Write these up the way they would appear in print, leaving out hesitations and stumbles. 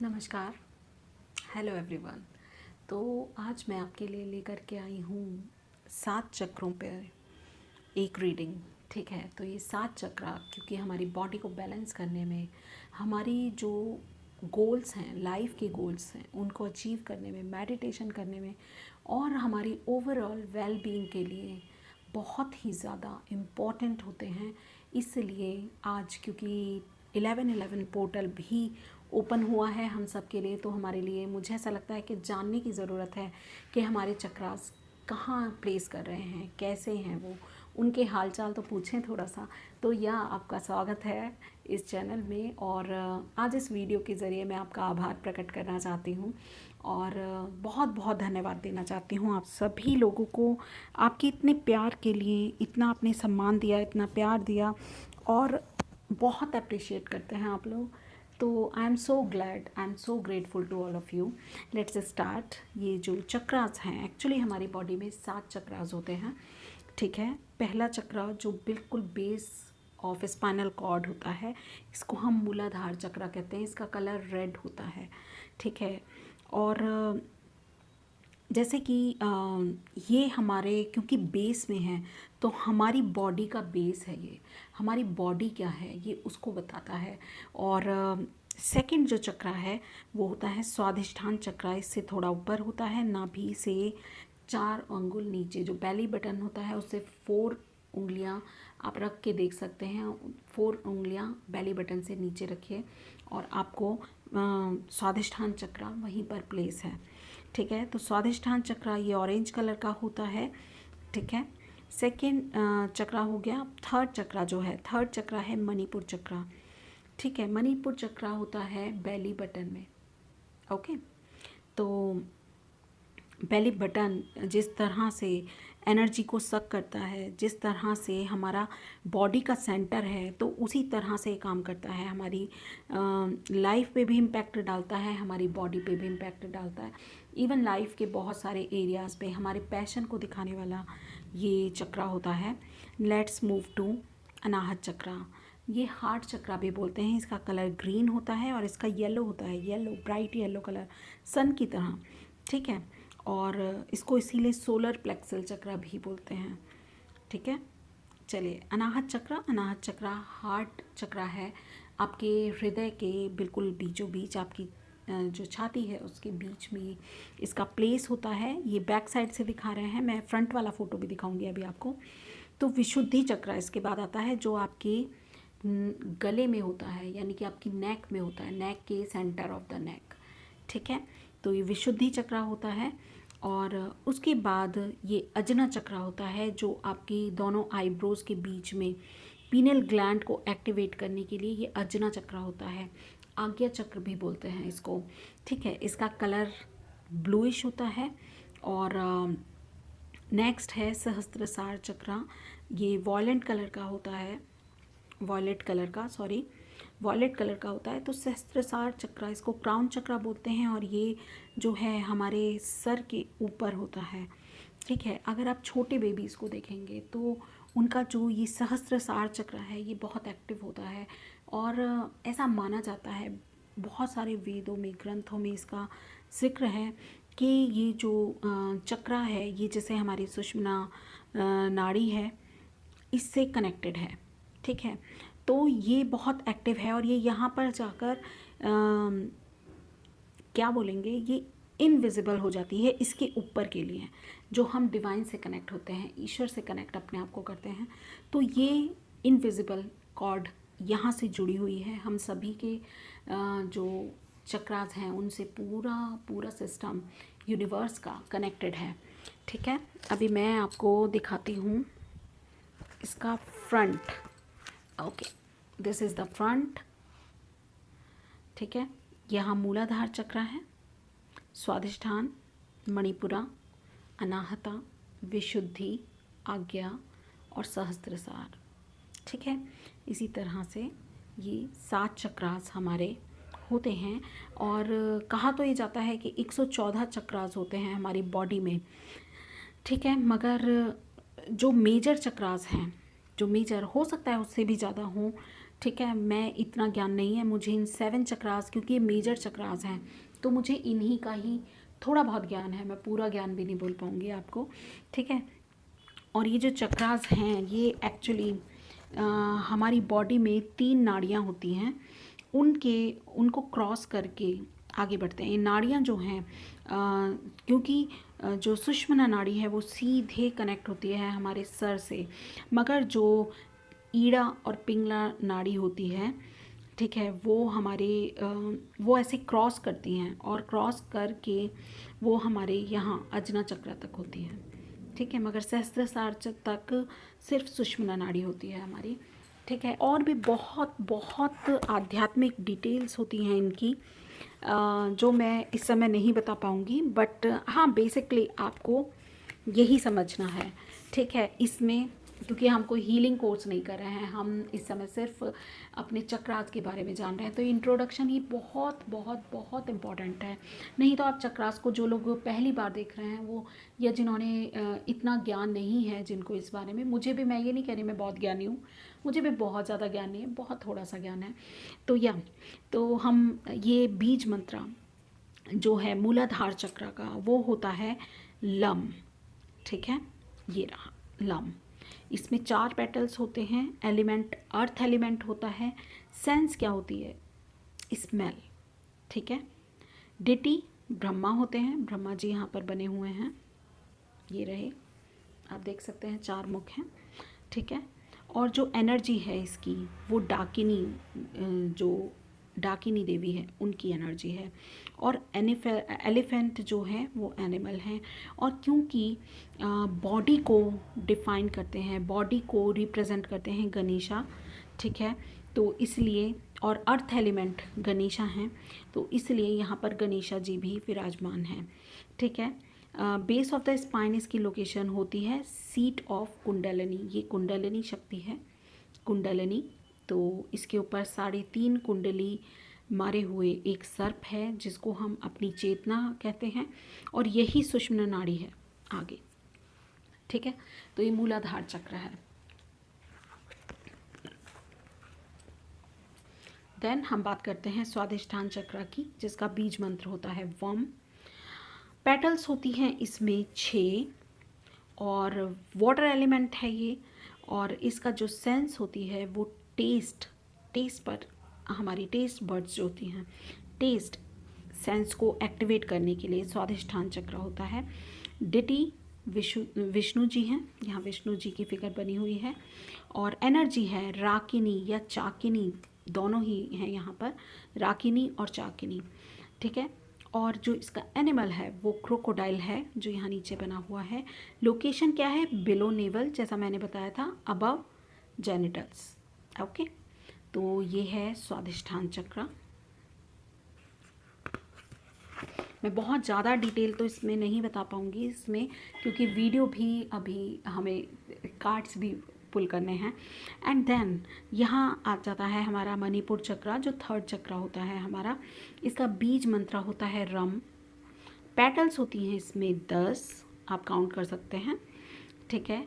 नमस्कार। Hello everyone. तो आज मैं आपके लिए लेकर के आई हूँ 7 चक्रों पे एक रीडिंग। ठीक है, तो ये 7 चक्रा क्योंकि हमारी बॉडी को बैलेंस करने में, हमारी जो गोल्स हैं, लाइफ के गोल्स हैं, उनको अचीव करने में, मेडिटेशन करने में और हमारी ओवरऑल वेल बीइंग के लिए बहुत ही ज़्यादा इम्पॉर्टेंट होते हैं। इसलिए आज क्योंकि 11/11 पोर्टल भी ओपन हुआ है हम सब के लिए, तो हमारे लिए मुझे ऐसा लगता है कि जानने की ज़रूरत है कि हमारे चक्रास कहाँ प्लेस कर रहे हैं, कैसे हैं वो, उनके हालचाल तो पूछें थोड़ा सा। तो यह आपका स्वागत है इस चैनल में। और आज इस वीडियो के ज़रिए मैं आपका आभार प्रकट करना चाहती हूँ और बहुत बहुत धन्यवाद देना चाहती हूँ आप सभी लोगों को, आपके इतने प्यार के लिए, इतना आपने सम्मान दिया, इतना प्यार दिया और बहुत अप्रिशिएट करते हैं आप लोग। तो I am so glad, I am so grateful to all of you. Let's start. ये जो चक्रास हैं, एक्चुअली हमारी बॉडी में 7 चक्रास होते हैं। ठीक है, पहला चक्रा जो बिल्कुल बेस ऑफ स्पाइनल कॉर्ड होता है, इसको हम मूलाधार चक्रा कहते हैं। इसका कलर रेड होता है। ठीक है, और जैसे कि ये हमारे क्योंकि बेस में है, तो हमारी बॉडी का बेस है ये, हमारी बॉडी क्या है ये उसको बताता है। और सेकंड जो चक्रा है वो होता है स्वादिष्ठान चक्रा। इससे थोड़ा ऊपर होता है, नाभि से 4 अंगुल नीचे, जो बेली बटन होता है उससे 4 उंगलियां आप रख के देख सकते हैं। 4 उंगलियां बेली बटन से नीचे रखिए और आपको स्वादिष्ठान चक्रा वहीं पर प्लेस है। ठीक है, तो स्वादिष्ठान चक्रा ये ऑरेंज कलर का होता है। ठीक है, सेकंड चक्रा हो गया। थर्ड चक्रा जो है, थर्ड चक्रा है मणिपुर चक्रा। ठीक है, मणिपुर चक्रा होता है बेली बटन में। ओके, तो बेली बटन जिस तरह से एनर्जी को सक करता है, जिस तरह से हमारा बॉडी का सेंटर है, तो उसी तरह से काम करता है। हमारी लाइफ पे भी इम्पैक्ट डालता है, हमारी बॉडी पे भी इम्पैक्ट डालता है। इवन लाइफ के बहुत सारे एरियाज़ पे हमारे पैशन को दिखाने वाला ये चक्रा होता है। लेट्स मूव टू अनाहत चक्रा। ये हार्ट चक्रा भी बोलते हैं। इसका कलर ग्रीन होता है और इसका येलो होता है, येलो, ब्राइट येलो कलर, सन की तरह। ठीक है, और इसको इसीलिए सोलर प्लेक्सल चक्रा भी बोलते हैं। ठीक है, चलिए अनाहत चक्रा। अनाहत चक्रा हार्ट चक्रा है, आपके हृदय के बिल्कुल बीचों बीच, आपकी जो छाती है उसके बीच में इसका प्लेस होता है। ये बैक साइड से दिखा रहे हैं, मैं फ्रंट वाला फ़ोटो भी दिखाऊंगी अभी आपको। तो विशुद्धि चक्रा इसके बाद आता है, जो आपके गले में होता है, यानी कि आपकी नेक में होता है, नेक के सेंटर ऑफ द नेक। ठीक है, तो ये विशुद्धि चक्रा होता है। और उसके बाद ये अजना चक्रा होता है, जो आपकी दोनों आईब्रोज के बीच में पीनल ग्लैंड को एक्टिवेट करने के लिए ये अजना चक्रा होता है। आज्ञा चक्र भी बोलते हैं इसको। ठीक है, इसका कलर ब्लूइश होता है। और नेक्स्ट है सहस्त्रसार चक्रा। ये वॉयलेट कलर का होता है, वॉयलेट कलर का, सॉरी, वॉयलेट कलर का होता है। तो सहस्त्रसार चक्रा, इसको क्राउन चक्रा बोलते हैं और ये जो है हमारे सर के ऊपर होता है। ठीक है, अगर आप छोटे बेबीज़ को देखेंगे तो उनका जो ये सहस्त्रसार चक्र है ये बहुत एक्टिव होता है। और ऐसा माना जाता है, बहुत सारे वेदों में, ग्रंथों में इसका जिक्र है कि ये जो चक्रा है ये जैसे हमारी सुषुम्ना नाड़ी है, इससे कनेक्टेड है। ठीक है, तो ये बहुत एक्टिव है और ये यहाँ पर जाकर क्या बोलेंगे, ये इनविजिबल हो जाती है इसके ऊपर के लिए, जो हम डिवाइन से कनेक्ट होते हैं, ईश्वर से कनेक्ट अपने आप को करते हैं। तो ये इनविजिबल कॉर्ड यहाँ से जुड़ी हुई है। हम सभी के जो चक्रास हैं उनसे पूरा पूरा सिस्टम यूनिवर्स का कनेक्टेड है। ठीक है, अभी मैं आपको दिखाती हूँ इसका front. Okay, this is the front. ठीक है, यहाँ मूलाधार चक्र है, स्वादिष्ठान, मणिपुरा, अनाहता, विशुद्धि, आज्ञा और सहस्त्रसार। ठीक है, इसी तरह से ये 7 चक्रास हमारे होते हैं। और कहा तो ये जाता है कि 114 चक्रास होते हैं हमारी बॉडी में। ठीक है, मगर जो मेजर चक्रास हैं, जो मेजर हो सकता है उससे भी ज़्यादा हों, ठीक है, मैं इतना ज्ञान नहीं है मुझे इन 7 चक्रास, क्योंकि ये मेजर चक्रास हैं, तो मुझे इन्हीं का ही थोड़ा बहुत ज्ञान है, मैं पूरा ज्ञान भी नहीं बोल पाऊँगी आपको, ठीक है। और ये जो चक्रास हैं ये एक्चुअली हमारी बॉडी में 3 नाड़ियाँ होती हैं, उनको क्रॉस करके आगे बढ़ते हैं। ये नाड़ियाँ जो हैं क्योंकि जो सुषुम्ना नाड़ी है वो सीधे कनेक्ट होती है हमारे सर से, मगर जो ईड़ा और पिंगला नाड़ी होती है, ठीक है, वो हमारे वो ऐसे क्रॉस करती हैं और क्रॉस करके वो हमारे यहाँ अजना चक्र तक होती है, ठीक है। मगर सहस्त्रसार तक सिर्फ सुषुम्ना नाड़ी होती है हमारी, ठीक है। और भी बहुत बहुत आध्यात्मिक डिटेल्स होती हैं इनकी, जो मैं इस समय नहीं बता पाऊँगी, बट हाँ बेसिकली आपको यही समझना है, ठीक है। इसमें क्योंकि हम कोई हीलिंग कोर्स नहीं कर रहे हैं, हम इस समय सिर्फ अपने चक्रास के बारे में जान रहे हैं, तो इंट्रोडक्शन ही बहुत बहुत बहुत इम्पॉर्टेंट है। नहीं तो आप चक्रास को, जो लोग पहली बार देख रहे हैं वो, या जिन्होंने इतना ज्ञान नहीं है जिनको इस बारे में, मुझे भी, मैं ये नहीं कह रही मैं बहुत ज्ञानी हूँ, मुझे भी बहुत ज़्यादा ज्ञान नहीं है, बहुत थोड़ा सा ज्ञान है। तो हम ये बीज मंत्र जो है मूलाधार चक्र का, वो होता है लम, ठीक है। ये रहा लम। इसमें 4 पेटल्स होते हैं। एलिमेंट अर्थ एलिमेंट होता है। सेंस क्या होती है? स्मेल, ठीक है। डिटी ब्रह्मा होते हैं, ब्रह्मा जी यहाँ पर बने हुए हैं, ये रहे, आप देख सकते हैं 4 मुख हैं, ठीक है। और जो एनर्जी है इसकी वो डाकिनी, जो डाकिनी देवी है उनकी एनर्जी है। और एलिफेंट जो है वो एनिमल हैं, और क्योंकि बॉडी को डिफाइन करते हैं, बॉडी को रिप्रेजेंट करते हैं गणेशा, ठीक है, तो इसलिए, और अर्थ एलिमेंट गणेशा हैं, तो इसलिए यहाँ पर गणेशा जी भी विराजमान हैं, ठीक है। बेस ऑफ द स्पाइन इसकी लोकेशन होती है सीट ऑफ कुंडलिनी, ये कुंडलिनी शक्ति है, कुंडलिनी। तो इसके ऊपर 3.5 कुंडली मारे हुए एक सर्प है जिसको हम अपनी चेतना कहते हैं, और यही सुषुम्ना नाड़ी है आगे, ठीक है। तो ये मूलाधार चक्र है। देन हम बात करते हैं स्वादिष्ठान चक्र की, जिसका बीज मंत्र होता है वम। पेटल्स होती हैं इसमें 6, और वाटर एलिमेंट है ये, और इसका जो सेंस होती है वो टेस्ट पर, हमारी टेस्ट बर्ड्स जो होती हैं, टेस्ट सेंस को एक्टिवेट करने के लिए स्वादिष्ठान चक्र होता है। डिटी विष्णु जी हैं, यहाँ विष्णु जी की फिगर बनी हुई है, और एनर्जी है राकिनी या चाकिनी, दोनों ही हैं यहाँ पर, राकिनी और चाकिनी, ठीक है। और जो इसका एनिमल है वो क्रोकोडाइल है, जो यहाँ नीचे बना हुआ है। लोकेशन क्या है? बिलो नेवल, जैसा मैंने बताया था, अबव जेनिटल्स, ओके। तो ये है स्वादिष्ठान चक्र। मैं बहुत ज़्यादा डिटेल तो इसमें नहीं बता पाऊँगी इसमें, क्योंकि वीडियो भी अभी हमें कार्ड्स भी पुल करने हैं। एंड देन यहाँ आ जाता है हमारा मणिपुर चक्र, जो 3rd चक्र होता है हमारा। इसका बीज मंत्र होता है रम। पेटल्स होती हैं इसमें 10, आप काउंट कर सकते हैं, ठीक है।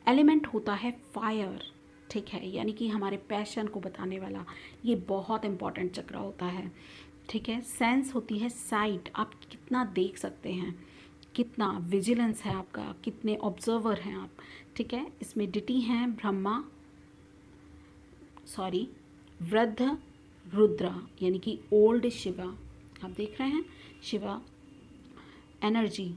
एलिमेंट होता है फायर, ठीक है, यानी कि हमारे पैशन को बताने वाला, ये बहुत इंपॉर्टेंट चक्र होता है, ठीक है। सेंस होती है साइट, आप कितना देख सकते हैं, कितना विजिलेंस है आपका, कितने ऑब्जर्वर हैं आप, ठीक है। इसमें डिटी हैं ब्रह्मा, वृद्ध रुद्र, यानी कि ओल्ड शिवा, आप देख रहे हैं शिवा। एनर्जी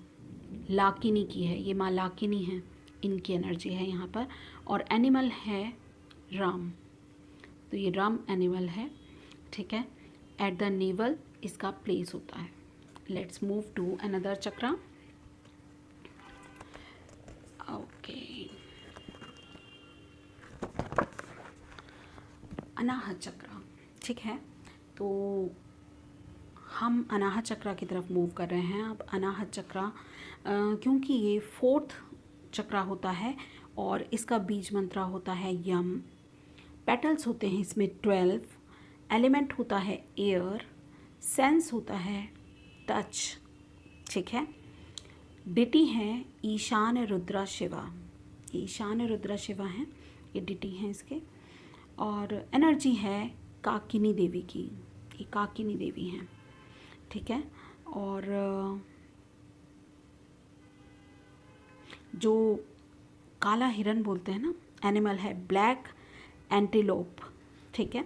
लाकिनी की है, ये माँ लाकिनी है, इनकी एनर्जी है यहाँ पर। और एनिमल है राम, तो ये राम एनिमल है, ठीक है। एट द नेवल इसका प्लेस होता है। लेट्स मूव टू अनदर चक्र, ओके। अनाहत चक्र, ठीक है। तो हम अनाहत चक्र की तरफ मूव कर रहे हैं अब। अनाहत चक्र क्योंकि ये 4th चक्र होता है, और इसका बीज मंत्र होता है यम। पेटल्स होते हैं इसमें 12, एलिमेंट होता है एयर, सेंस होता है टच, ठीक है। डिटी है ईशान रुद्रा शिवा, ईशान रुद्रा शिवा हैं, ये डिटी हैं इसके। और एनर्जी है काकिनी देवी की, ये काकिनी देवी हैं, ठीक है। और जो काला हिरन बोलते हैं ना, एनिमल है ब्लैक एंटीलोप, ठीक है।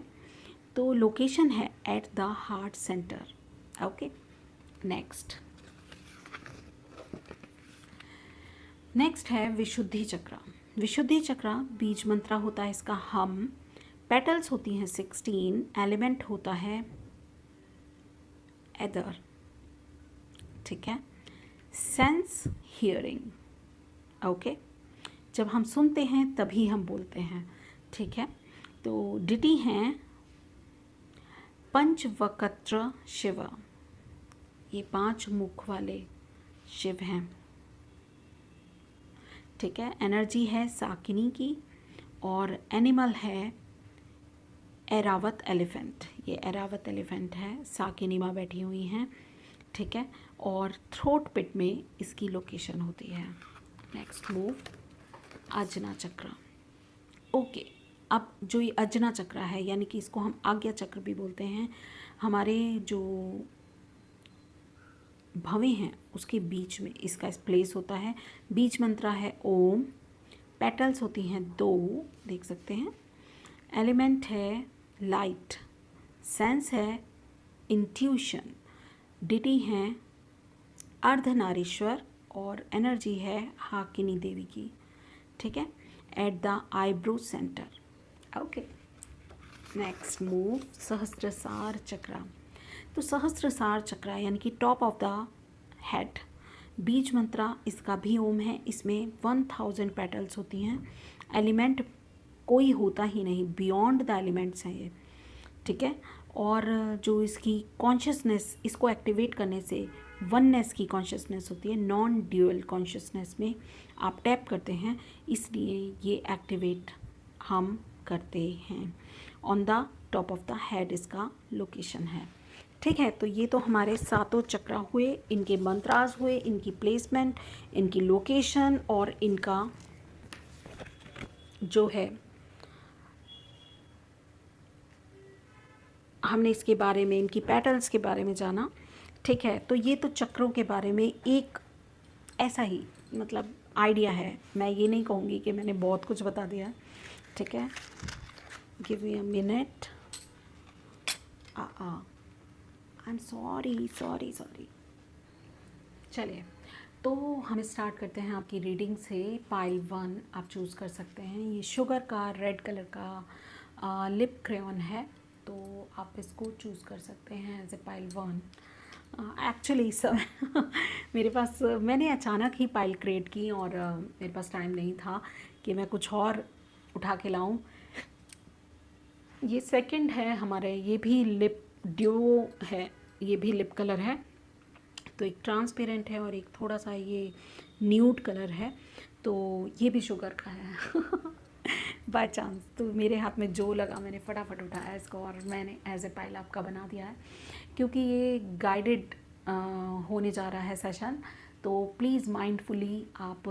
तो लोकेशन है at the heart centre. Okay, next है विशुद्धि चक्र। विशुद्धि चक्र बीज मंत्र होता है इसका हम, पेटल्स होती हैं 16, एलिमेंट होता है एदर, ठीक है। सेंस हियरिंग, ओके, जब हम सुनते हैं तभी हम बोलते हैं, ठीक है। तो डिटी हैं पंचवक्त्र शिव, ये 5 मुख वाले शिव हैं, ठीक है। एनर्जी है साकिनी की और एनिमल है एरावत एलिफेंट, ये एरावत एलिफेंट है, साकिनी माँ बैठी हुई हैं, ठीक है। और थ्रोट पिट में इसकी लोकेशन होती है। नेक्स्ट मूव अजना चक्र। ओके, अब जो ये अजना चक्र है, यानी कि इसको हम आज्ञा चक्र भी बोलते हैं, हमारे जो भवें हैं उसके बीच में इसका प्लेस होता है। बीज मंत्र है ओम, पेटल्स होती हैं 2, देख सकते हैं। एलिमेंट है लाइट, सेंस है इंट्यूशन, डिटी हैं अर्धनारीश्वर और एनर्जी है हाकिनी देवी की, ठीक है, at the eyebrow centre. Okay, next move सहस्त्रसार चक्र। तो सहस्त्रसार चक्र यानी कि टॉप ऑफ द हेड, बीज मंत्र इसका भी ओम है, इसमें 1000 पेटल्स होती हैं, एलिमेंट कोई होता ही नहीं, बियॉन्ड द एलिमेंट्स हैं ये, ठीक है। और जो इसकी कॉन्शियसनेस, इसको एक्टिवेट करने से वननेस की कॉन्शियसनेस होती है, नॉन ड्यूअल कॉन्शियसनेस में आप टैप करते हैं, इसलिए ये एक्टिवेट हम करते हैं। On the top of the head इसका लोकेशन है, ठीक है। तो ये तो हमारे 7 चक्र हुए, इनके मंत्रास हुए, इनकी प्लेसमेंट, इनकी लोकेशन और इनका जो है हमने इसके बारे में, इनकी पैटर्न्स के बारे में जाना, ठीक है। तो ये तो चक्रों के बारे में एक ऐसा ही मतलब आइडिया है, मैं ये नहीं कहूँगी कि मैंने बहुत कुछ बता दिया, ठीक है। Give me a minute, I am sorry. चलिए, तो हम स्टार्ट करते हैं आपकी रीडिंग से। पाइल 1 आप चूज़ कर सकते हैं, ये शुगर का रेड कलर का लिप क्रेयॉन है, तो आप इसको चूज़ कर सकते हैं एज ए पाइल 1। एक्चुअली सब मेरे पास, मैंने अचानक ही पाइल क्रिएट की और मेरे पास टाइम नहीं था कि मैं कुछ और उठा के लाऊं। ये सेकंड है हमारे, ये भी लिप ड्यू है, ये भी लिप कलर है, तो एक ट्रांसपेरेंट है और एक थोड़ा सा ये न्यूड कलर है, तो ये भी शुगर का है बाय चांस। तो मेरे हाथ में जो लगा मैंने फटाफट उठाया इसको और मैंने एज ए पाइल आपका बना दिया है, क्योंकि ये गाइडेड होने जा रहा है सेशन, तो प्लीज़ माइंडफुली आप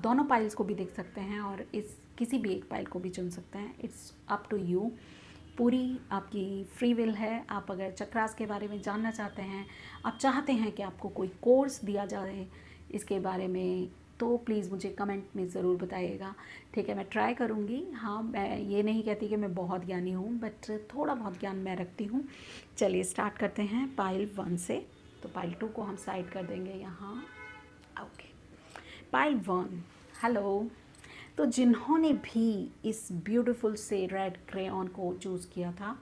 दोनों पाइल्स को भी देख सकते हैं और इस किसी भी एक पाइल को भी चुन सकते हैं, इट्स अप टू यू, पूरी आपकी फ्री विल है। आप अगर चक्रास के बारे में जानना चाहते हैं, आप चाहते हैं कि आपको कोई कोर्स दिया जाए इसके बारे में, तो प्लीज़ मुझे कमेंट में ज़रूर बताइएगा, ठीक है। मैं ट्राई करूँगी, हाँ, मैं ये नहीं कहती कि मैं बहुत ज्ञानी हूँ, बट थोड़ा बहुत ज्ञान मैं रखती हूँ। चलिए स्टार्ट करते हैं पाइल 1 से। तो पाइल 2 को हम साइड कर देंगे यहाँ, ओके। Pile 1, hello. तो जिन्होंने भी इस ब्यूटीफुल से रेड क्रेयॉन को चूज़ किया था,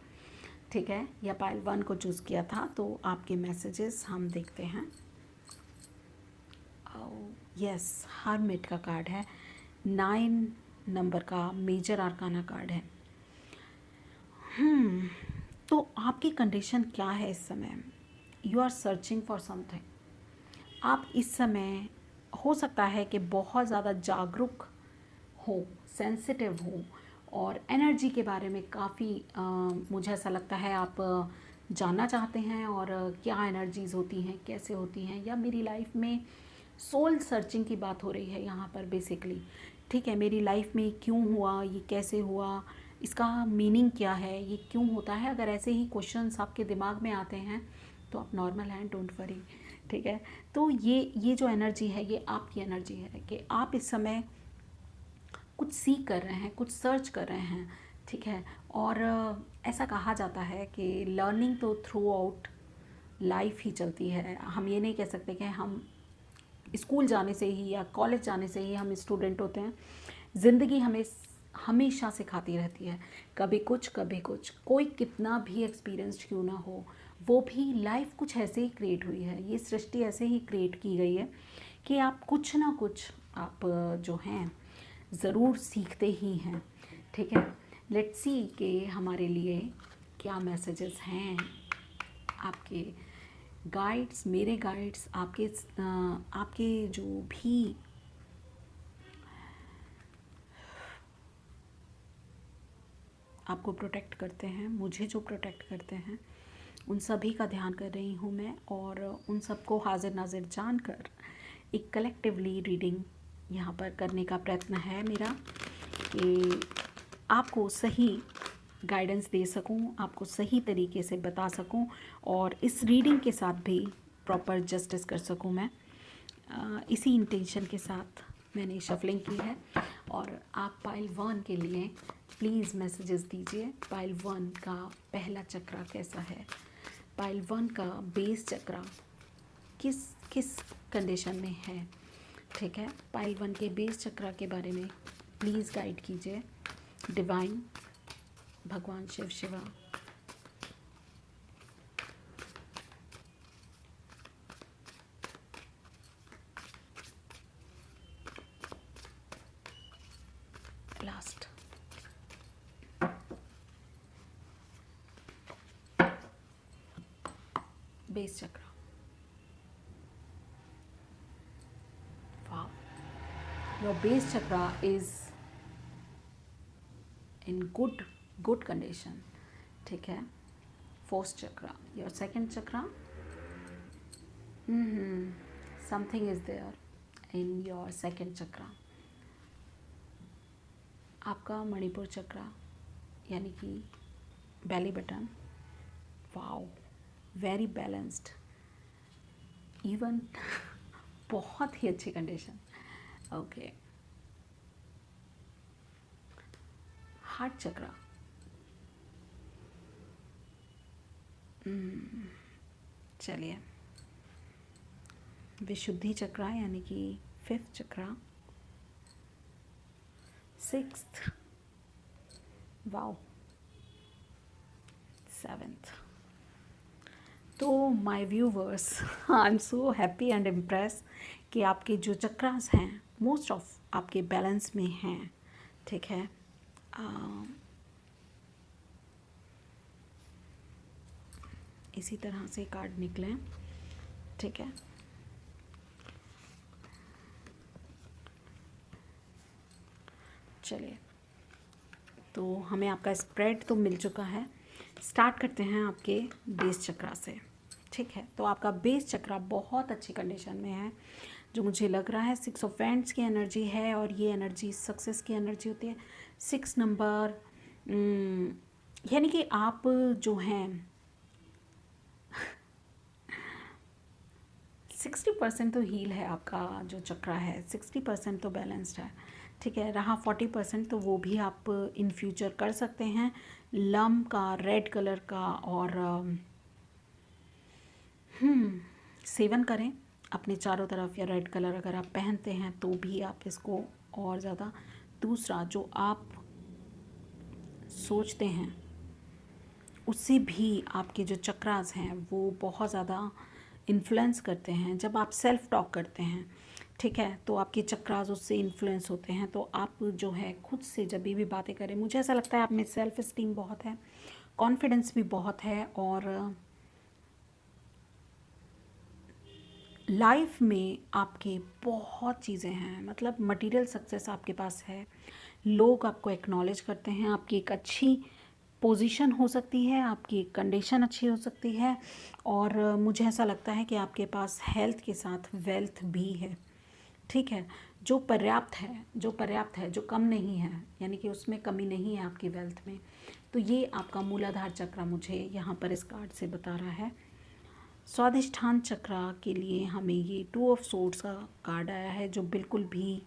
ठीक है, या पाइल 1 को चूज़ किया था, तो आपके मैसेजेस हम देखते हैं। यस, हर्मिट का कार्ड है, 9 नंबर का मेजर आर्काना कार्ड है। तो आपकी कंडीशन क्या है इस समय? You are searching for something. आप इस समय हो सकता है कि बहुत ज़्यादा जागरूक हो, सेंसिटिव हो और एनर्जी के बारे में काफ़ी मुझे ऐसा लगता है आप जानना चाहते हैं, और क्या एनर्जीज़ होती हैं, कैसे होती हैं, या मेरी लाइफ में सोल सर्चिंग की बात हो रही है यहाँ पर बेसिकली, ठीक है। मेरी लाइफ में क्यों हुआ, ये कैसे हुआ, इसका मीनिंग क्या है, ये क्यों होता है। अगर ऐसे ही क्वेश्चंस आपके दिमाग में आते हैं तो आप नॉर्मल हैं, डोंट वरी, ठीक है। तो ये जो एनर्जी है ये आपकी एनर्जी है कि आप इस समय कुछ सीख कर रहे हैं, कुछ सर्च कर रहे हैं, ठीक है। और ऐसा कहा जाता है कि लर्निंग तो थ्रू आउट लाइफ ही चलती है। हम ये नहीं कह सकते कि हम स्कूल जाने से ही या कॉलेज जाने से ही हम स्टूडेंट होते हैं। ज़िंदगी हमें हमेशा सिखाती रहती है, कभी कुछ कभी कुछ। कोई कितना भी एक्सपीरियंस्ड क्यों ना हो, वो भी लाइफ कुछ ऐसे ही क्रिएट हुई है, ये सृष्टि ऐसे ही क्रिएट की गई है कि आप कुछ ना कुछ आप जो हैं ज़रूर सीखते ही हैं, ठीक है। लेट्स सी कि हमारे लिए क्या मैसेजेस हैं, आपके गाइड्स, मेरे गाइड्स, आपके जो भी आपको प्रोटेक्ट करते हैं, मुझे जो प्रोटेक्ट करते हैं, उन सभी का ध्यान कर रही हूँ मैं। और उन सबको हाजिर नाजिर जानकर एक कलेक्टिवली रीडिंग यहाँ पर करने का प्रयत्न है मेरा कि आपको सही गाइडेंस दे सकूं, आपको सही तरीके से बता सकूं और इस रीडिंग के साथ भी प्रॉपर जस्टिस कर सकूं मैं। इसी इंटेंशन के साथ मैंने शफलिंग की है। और आप पाइल 1 के लिए प्लीज़ मैसेजेस दीजिए। पाइल 1 का पहला चक्रा कैसा है, पाइल 1 का बेस चक्रा किस किस कंडीशन में है, ठीक है। पाइल 1 के बेस चक्रा के बारे में प्लीज़ गाइड कीजिए डिवाइन, भगवान Shiv Shiva. Last base chakra. Wow, your base chakra is in good condition, ठीक है। Fourth chakra, your second chakra, something is there in your second chakra. आपका मणिपुर चक्रा यानी कि belly button, wow, very balanced, even बहुत ही अच्छी कंडीशन, ओके। हार्ट चक्रा, चलिए, विशुद्धि चक्रा यानी कि 5th चक्रा, 6th, वाओ, 7th। तो my viewers, I am so happy and impress कि आपके जो चक्रास हैं मोस्ट ऑफ आपके बैलेंस में हैं, ठीक है। इसी तरह से कार्ड निकलें, ठीक है। चलिए, तो हमें आपका स्प्रेड तो मिल चुका है। स्टार्ट करते हैं आपके बेस चक्रा से, ठीक है। तो आपका बेस चक्रा बहुत अच्छी कंडीशन में है, जो मुझे लग रहा है 6 ऑफ वैंड्स की एनर्जी है और ये एनर्जी सक्सेस की एनर्जी होती है। 6 नंबर यानी कि आप जो हैं 60% तो हील है, आपका जो चक्रा है 60% तो बैलेंस्ड है, ठीक है। रहा 40% तो वो भी आप इन फ्यूचर कर सकते हैं। लम का, रेड कलर का और सेवन करें अपने चारों तरफ, या रेड कलर अगर आप पहनते हैं तो भी आप इसको और ज़्यादा। दूसरा, जो आप सोचते हैं उससे भी आपके जो चक्रास हैं वो बहुत ज़्यादा इन्फ्लुएंस करते हैं। जब आप सेल्फ टॉक करते हैं, ठीक है, तो आपके चक्रास उससे इन्फ्लुएंस होते हैं। तो आप जो है खुद से जब भी बातें करें, मुझे ऐसा लगता है आप में सेल्फ इस्टीम बहुत है, कॉन्फिडेंस भी बहुत है, और लाइफ में आपके बहुत चीज़ें हैं, मतलब मटेरियल सक्सेस आपके पास है, लोग आपको एक्नॉलेज करते हैं, आपकी एक अच्छी पोजीशन हो सकती है, आपकी कंडीशन अच्छी हो सकती है, और मुझे ऐसा लगता है कि आपके पास हेल्थ के साथ वेल्थ भी है, ठीक है। जो पर्याप्त है, जो कम नहीं है, यानी कि उसमें कमी नहीं है आपकी वेल्थ में। तो ये आपका मूलाधार चक्र मुझे यहाँ पर इस कार्ड से बता रहा है। स्वाधिष्ठान चक्र के लिए हमें ये 2 ऑफ सोर्ड्स का कार्ड आया है, जो बिल्कुल भी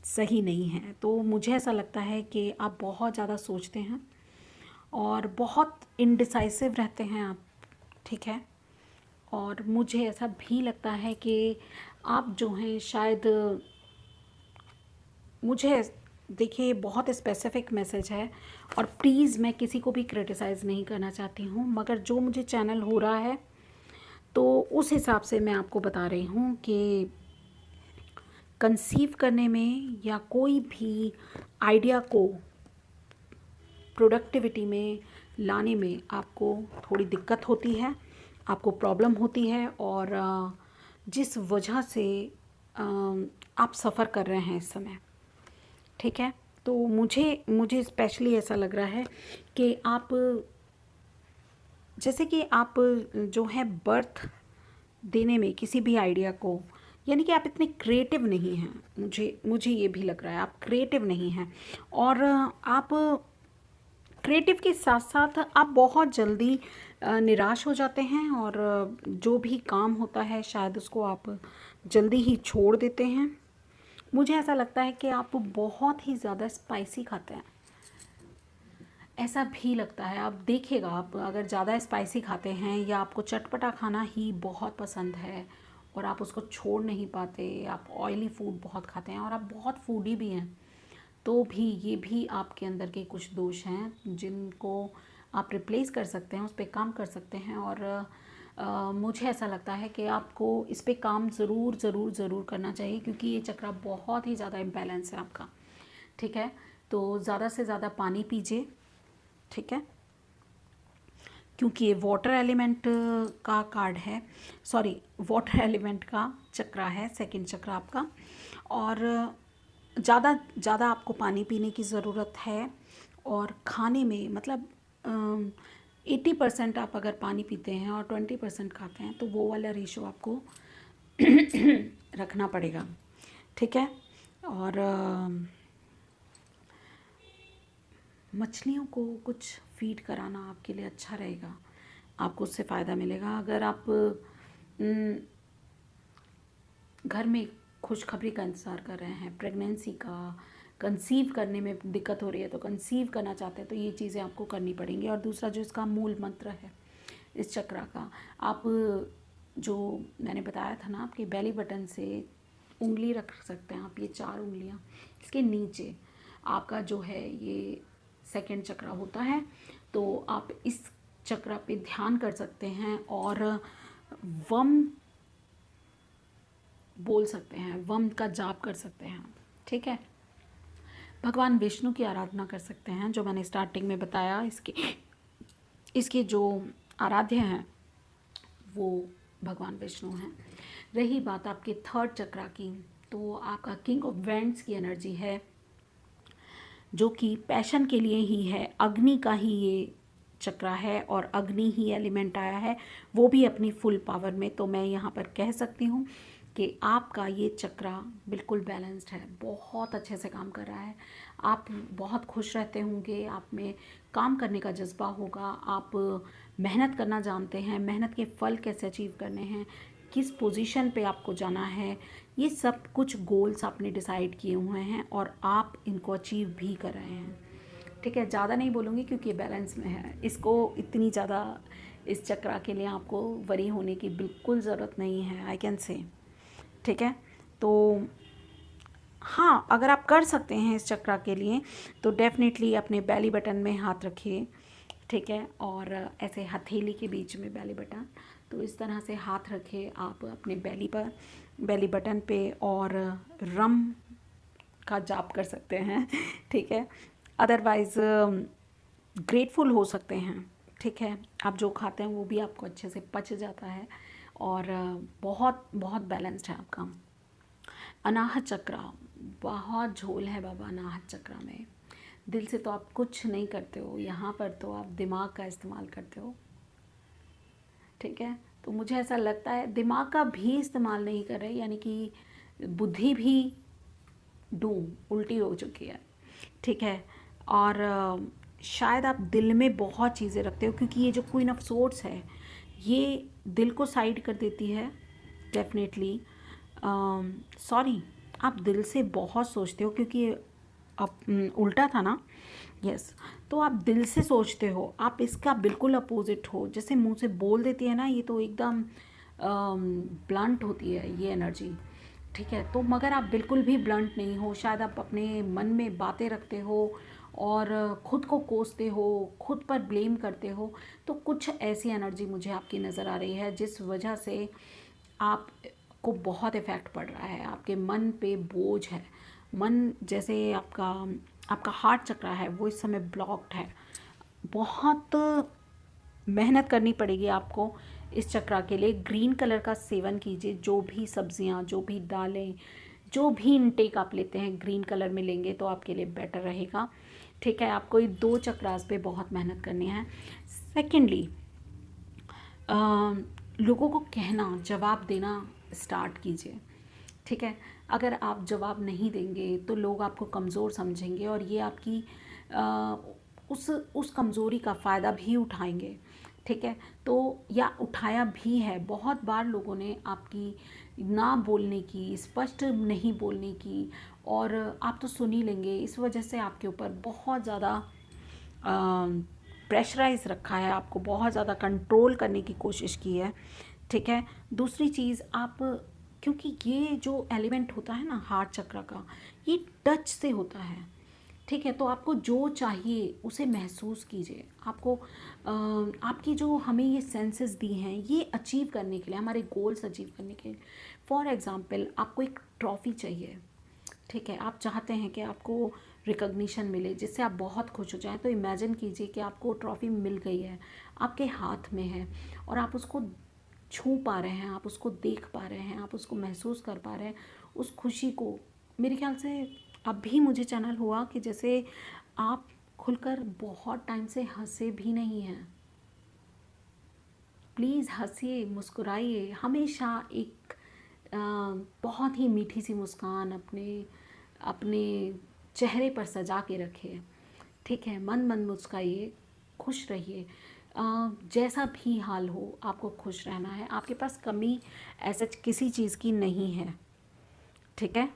सही नहीं है। तो मुझे ऐसा लगता है कि आप बहुत ज़्यादा सोचते हैं और बहुत इनडिसाइसिव रहते हैं आप, ठीक है। और मुझे ऐसा भी लगता है कि आप जो हैं शायद, मुझे देखिए ये बहुत स्पेसिफिक मैसेज है और प्लीज़ मैं किसी को भी क्रिटिसाइज़ नहीं करना चाहती हूँ, मगर जो मुझे चैनल हो रहा है तो उस हिसाब से मैं आपको बता रही हूँ कि कंसीव करने में या कोई भी आइडिया को प्रोडक्टिविटी में लाने में आपको थोड़ी दिक्कत होती है, आपको प्रॉब्लम होती है, और जिस वजह से आप सफ़र कर रहे हैं इस समय, ठीक है। तो मुझे स्पेशली ऐसा लग रहा है कि आप, जैसे कि आप जो है बर्थ देने में किसी भी आइडिया को, यानी कि आप इतने क्रिएटिव नहीं हैं, मुझे ये भी लग रहा है आप क्रिएटिव नहीं हैं। और आप क्रिएटिव के साथ साथ आप बहुत जल्दी निराश हो जाते हैं, और जो भी काम होता है शायद उसको आप जल्दी ही छोड़ देते हैं। मुझे ऐसा लगता है कि आप बहुत ही ज़्यादा स्पाइसी खाते हैं, ऐसा भी लगता है। आप देखिएगा, आप अगर ज़्यादा स्पाइसी खाते हैं या आपको चटपटा खाना ही बहुत पसंद है और आप उसको छोड़ नहीं पाते, आप ऑयली फूड बहुत खाते हैं और आप बहुत फूडी भी हैं, तो भी ये भी आपके अंदर के कुछ दोष हैं जिनको आप रिप्लेस कर सकते हैं, उस पर काम कर सकते हैं। और मुझे ऐसा लगता है कि आपको इस पे काम ज़रूर ज़रूर ज़रूर करना चाहिए, क्योंकि ये चक्र बहुत ही ज़्यादा इम्बैलेंस है आपका, ठीक है। तो ज़्यादा से ज़्यादा पानी पीजिए, ठीक है, क्योंकि ये वाटर एलिमेंट का कार्ड है, सॉरी वाटर एलिमेंट का चक्र है, सेकंड चक्र आपका। और ज़्यादा ज़्यादा आपको पानी पीने की ज़रूरत है, और खाने में मतलब 80% आप अगर पानी पीते हैं और 20% खाते हैं तो वो वाला रेशो आपको रखना पड़ेगा, ठीक है। और मछलियों को कुछ फीड कराना आपके लिए अच्छा रहेगा, आपको उससे फ़ायदा मिलेगा। अगर आप घर में खुशखबरी का इंतज़ार कर रहे हैं, प्रेगनेंसी का, कंसीव करने में दिक्कत हो रही है, तो कंसीव करना चाहते हैं, तो ये चीज़ें आपको करनी पड़ेंगी। और दूसरा जो इसका मूल मंत्र है इस चक्र का, आप जो मैंने बताया था ना, आपके बेली बटन से उंगली रख सकते हैं आप, ये 4 उंगलियां इसके नीचे आपका जो है ये सेकंड चक्र होता है। तो आप इस चक्र पे ध्यान कर सकते हैं और वम बोल सकते हैं, वम का जाप कर सकते हैं, ठीक है। भगवान विष्णु की आराधना कर सकते हैं, जो मैंने स्टार्टिंग में बताया। इसके जो आराध्य हैं वो भगवान विष्णु हैं। रही बात आपके थर्ड चक्र की, तो आपका किंग ऑफ वेंट्स की एनर्जी है, जो कि पैशन के लिए ही है, अग्नि का ही ये चक्र है और अग्नि ही एलिमेंट आया है, वो भी अपनी फुल पावर में। तो मैं यहाँ पर कह सकती हूँ कि आपका ये चक्र बिल्कुल बैलेंस्ड है, बहुत अच्छे से काम कर रहा है। आप बहुत खुश रहते होंगे, आप में काम करने का जज्बा होगा, आप मेहनत करना जानते हैं, मेहनत के फल कैसे अचीव करने हैं, किस पोजीशन पे आपको जाना है, ये सब कुछ गोल्स आपने डिसाइड किए हुए हैं और आप इनको अचीव भी कर रहे हैं, ठीक है। ज़्यादा नहीं बोलूँगी क्योंकि ये बैलेंस में है, इसको इतनी ज़्यादा इस चक्र के लिए आपको वरी होने की बिल्कुल ज़रूरत नहीं है, आई कैन से, ठीक है। तो हाँ, अगर आप कर सकते हैं इस चक्र के लिए तो डेफिनेटली अपने बेली बटन में हाथ रखिए, ठीक है, और ऐसे हथेली के बीच में बेली बटन, तो इस तरह से हाथ रखिए आप अपने बेली बटन पे, और रम का जाप कर सकते हैं, ठीक है। अदरवाइज़ ग्रेटफुल हो सकते हैं, ठीक है। आप जो खाते हैं वो भी आपको अच्छे से पच जाता है, और बहुत बहुत बैलेंस्ड है आपका। अनाहत चक्र, बहुत झोल है बाबा अनाहत चक्र में। दिल से तो आप कुछ नहीं करते हो, यहाँ पर तो आप दिमाग का इस्तेमाल करते हो, ठीक है। तो मुझे ऐसा लगता है दिमाग का भी इस्तेमाल नहीं कर रहे, यानी कि बुद्धि भी उल्टी हो चुकी है, ठीक है। और शायद आप दिल में बहुत चीज़ें रखते हो, क्योंकि ये जो क्वीन ऑफ सोर्ड्स है ये दिल को साइड कर देती है डेफिनेटली। सॉरी, आप दिल से बहुत सोचते हो, क्योंकि अब उल्टा था ना, यस। तो आप दिल से सोचते हो, आप इसका बिल्कुल अपोजिट हो। जैसे मुंह से बोल देती है ना, ये तो एकदम ब्लंट होती है ये एनर्जी, ठीक है। तो मगर आप बिल्कुल भी ब्लंट नहीं हो, शायद आप अपने मन में बातें रखते हो और खुद को कोसते हो, खुद पर ब्लेम करते हो। तो कुछ ऐसी एनर्जी मुझे आपकी नज़र आ रही है जिस वजह से आपको बहुत इफ़ेक्ट पड़ रहा है, आपके मन पे बोझ है। मन जैसे आपका हार्ट चक्र है वो इस समय ब्लॉक्ड है। बहुत मेहनत करनी पड़ेगी आपको इस चक्र के लिए। ग्रीन कलर का सेवन कीजिए, जो भी सब्जियां, जो भी दालें, जो भी इनटेक आप लेते हैं ग्रीन कलर में लेंगे तो आपके लिए बेटर रहेगा, ठीक है। आपको ये 2 चक्रास पे बहुत मेहनत करनी है। सेकेंडली, लोगों को कहना, जवाब देना स्टार्ट कीजिए, ठीक है। अगर आप जवाब नहीं देंगे तो लोग आपको कमज़ोर समझेंगे और ये आपकी उस कमज़ोरी का फ़ायदा भी उठाएंगे, ठीक है। तो या उठाया भी है, बहुत बार लोगों ने आपकी ना बोलने की, स्पष्ट नहीं बोलने की, और आप तो सुन ही लेंगे, इस वजह से आपके ऊपर बहुत ज़्यादा प्रेशराइज रखा है, आपको बहुत ज़्यादा कंट्रोल करने की कोशिश की है, ठीक है। दूसरी चीज़, आप क्योंकि ये जो एलिमेंट होता है ना हार्ट चक्र का, ये टच से होता है, ठीक है। तो आपको जो चाहिए उसे महसूस कीजिए। आपको आपकी जो हमें ये सेंसेस दी हैं ये अचीव करने के लिए, हमारे गोल्स अचीव करने के लिए। फॉर एग्ज़ाम्पल, आपको एक ट्रॉफ़ी चाहिए, ठीक है। आप चाहते हैं कि आपको रिकॉग्निशन मिले जिससे आप बहुत खुश हो जाएं। तो इमेजिन कीजिए कि आपको ट्रॉफ़ी मिल गई है, आपके हाथ में है, और आप उसको छू पा रहे हैं, आप उसको देख पा रहे हैं, आप उसको महसूस कर पा रहे हैं, उस खुशी को। मेरे ख्याल से अभी मुझे चैनल हुआ कि जैसे आप खुलकर बहुत टाइम से हंसे भी नहीं हैं। प्लीज़ हंसिए, मुस्कुराइए, हमेशा एक बहुत ही मीठी सी मुस्कान अपने अपने चेहरे पर सजा के रखिए, ठीक है। मन मन मुस्काइए, खुश रहिए। जैसा भी हाल हो आपको खुश रहना है, आपके पास कमी ऐसा किसी चीज़ की नहीं है, ठीक है।